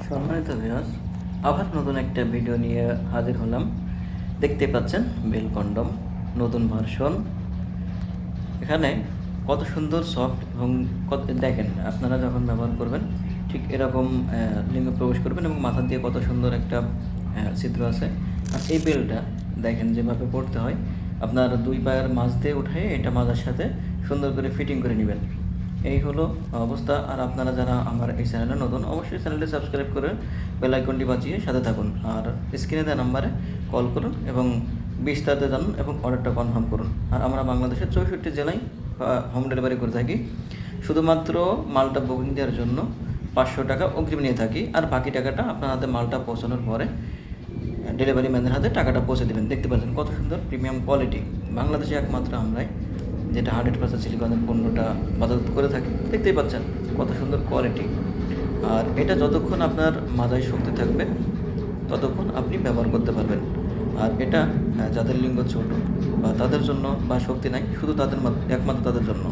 সম্মানিত ভিউয়ার্স, আবার নতুন একটা ভিডিও নিয়ে হাজির হলাম। দেখতে পাচ্ছেন বেল কন্ডম নতুন ভার্সন। এখানে কত সুন্দর সফট এবং কত দেখেন আপনারা যখন ব্যবহার করবেন ঠিক এরকম লিঙ্গে প্রবেশ করবেন এবং মাথা দিয়ে কত সুন্দর একটা ছিদ্র আছে। আর এই বেলটা দেখেন যেভাবে পড়তে হয়, আপনার দুই পায়ের মাঝ দিয়ে উঠে এটা মাজার সাথে সুন্দর করে ফিটিং করে নেবেন। এই হলো অবস্থা। আর আপনারা যারা আমার এই চ্যানেলে নতুন, অবশ্যই চ্যানেলটি সাবস্ক্রাইব করে বেল আইকনটি বাজিয়ে সাথে থাকুন। আর স্ক্রিনে দেওয়া নাম্বারে কল করুন এবং বিস্তারিত জানুন এবং অর্ডারটা কনফার্ম করুন। আর আমরা বাংলাদেশের 64 জেলায় হোম ডেলিভারি করে থাকি। শুধুমাত্র মালটা বুকিং দেওয়ার জন্য 500 টাকা অগ্রিম নিয়ে থাকি, আর বাকি টাকাটা আপনার হাতে মালটা পৌঁছানোর পরে ডেলিভারি ম্যানের হাতে টাকাটা পৌঁছে দেবেন। দেখতে পাচ্ছেন কত সুন্দর প্রিমিয়াম কোয়ালিটি। বাংলাদেশে একমাত্র আমরাই যেটা 100% সিলিকনের পণ্যটা বাজারজাত করে থাকি। দেখতেই পাচ্ছেন কত সুন্দর কোয়ালিটি। আর এটা যতক্ষণ আপনার মাজায় শক্তি থাকবে ততক্ষণ আপনি ব্যবহার করতে পারবেন। আর এটা যাদের লিঙ্গ ছোট বা তাদের জন্য বা শক্তি নাই, শুধু তাদের একমাত্র তাদের জন্য।